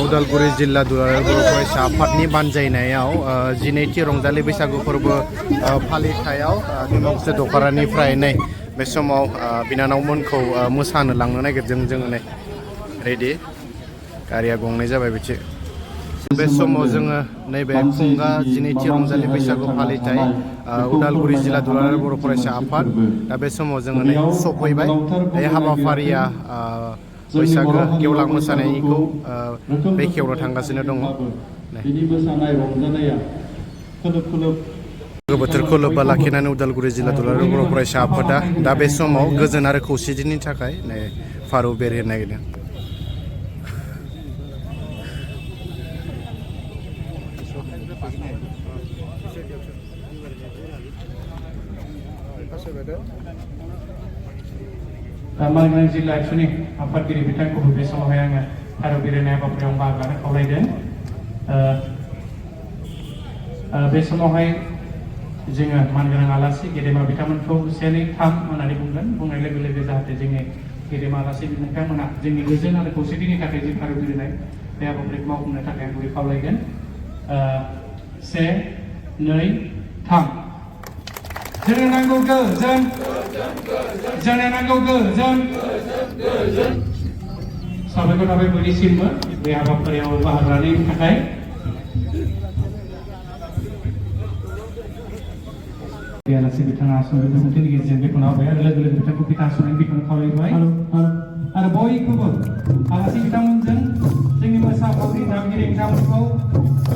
उदालगुरि जिल्ला दुलाराय बर' फरायसा आफादनि बानजायनायाव जिनैथि रंजालि बैसागु फोरबो फालिथायाव दिमाकुसि दख'रानिफ्राय नै बे समाव बिनानावमोनखौ मोसानो लांनो नागिरदों जोङो नै रेडि गारिया गंनै जाबाय बिथि बे समाव जोङो नैबे खुंगा जिनैथि रंजालि बैसागु फालिथाय उदालगुरि जिल्ला दुलाराय बर' फरायसा आफाद दा बे समाव जोङो नै सफैबाय बे हाबाफारिया बैसागो गेवलां मोसानायखौ बेखेवनो थांगासिनो दङ बोथोरखौ लोब्बा लाखिनानै उदालगुरि जिल्ला दुलाराय बर' फरायसा आफादा दा बे समाव गोजोन आरो खौसेथिनि थाखाय नै फारौ बेरहोनो नागिरदों मालगान जिल्ला एक्सुनि आफादगिरि बिथांखौबो बे समावहाय आङो फारौ बेरहोनाय हाबाफारियाव बाहागो लानो खावलायदों बे समावहाय जोङो मानगोनां आलासि गेदेमा बिथांमोनखौ 1, 2, 3 होननानै बुंनाय लोगो लोगो जाहाथे जोंनि गेदेमा आलासि बिथांमोना जोंनि गोजोन आरो खौसेथिनि थाखाय जि फारौ बेरहोनाय बे हाबाफारिखौ मावफुंनो थाखाय आं गुरै खावलायगोन 1, 2, 3 जोंनो नांगौ गोजोन जोंनो नांगौ गोजोन साबायखर थाबाय बयनिसिमबो बे हाबाफारियाव बाहागो लानायनि थाखाय आलासि बिथाङा आसननि बिबुंथिनि गेजेरजों बेखेवना होबाय आरो लोगो लोगो बिथांखौ बिथा आसननि बेखेवना खावलायबाय आरो बयखौबो आलासि बिथांमोनजों जोंनि मोसाखावरि दामगिरि बिथांमोनखौ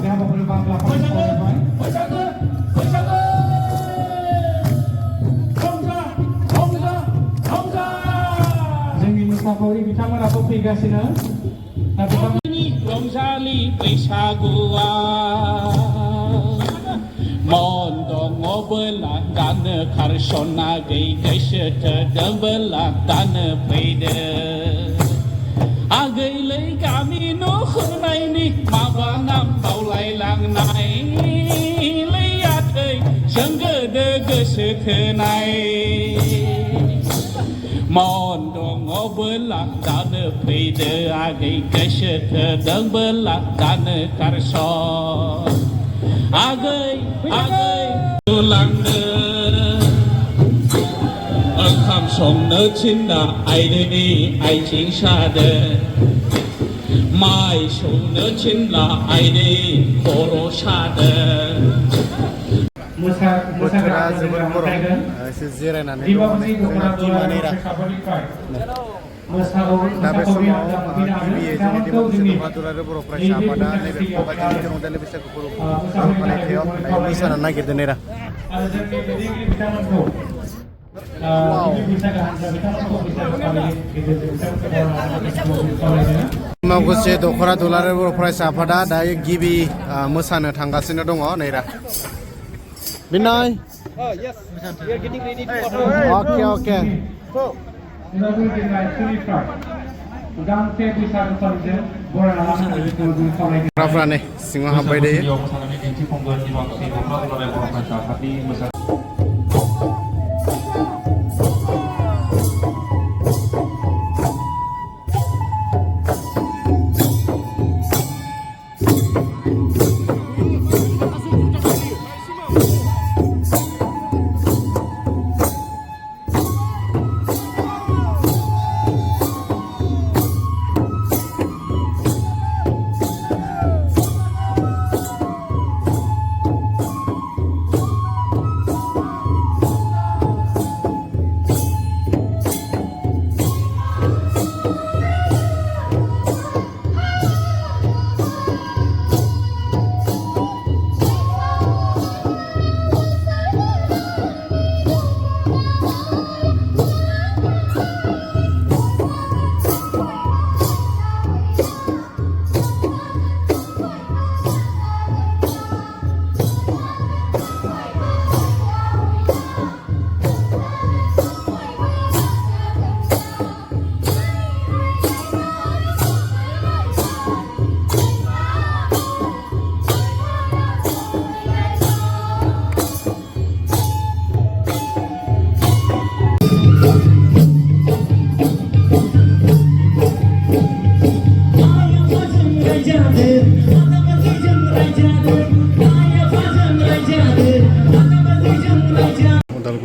बे हाबाफारियाव बाहागो लाफानो खावलायबाय जोंनि मोसाखावरि बिथांमोनाबो फैगासिनो दा बिथांमोननि रंजालि बैसागुआ मन दङबोला दानो खारसना गैसो थोदोंबोला दानो फैदो आगैलै गामि न'खरनायनि माबा नाम बावलायलांनाय लैयाथै जों गोदो गोसो थोनाय मन दङबोला दानो फैदो आगै गोसो थोदोंबोला दानो खारसन आगै लांनो ओंखाम संनो थिनना आइदैनि आइथिं सादो माइ सौनो थिनना आइदै खर' सादो बोथोरा जोबोर गरम एसे जिरायनानै जोंना टिमा नेरा दा बे समाव गिबियै जोंनि दिमाकुसि दख'रा दुलाराय बर' फरायसा आफादा नैबे खुंगा जिनैथि रंजालि बैसागु फोरबो फालिथायाव मोसानो नागिरदों नेरा दिमाकुसि दख'रा दुलाराय बर' फरायसा आफादा दायो गिबि मोसानो थांगासिनो दङ नेरा बिनय अके ग्राफरा नै सिङाव हाबबाय दायो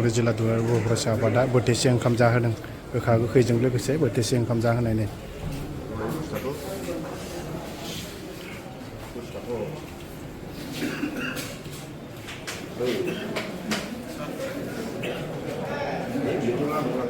उदालगुरि जिल्ला दुलाराय बर' फरायसा आफादा बोथिसे ओंखाम जाहोदों गोखा गोखैजों लोगोसे बोथिसे ओंखाम जाहोनायनि Hey,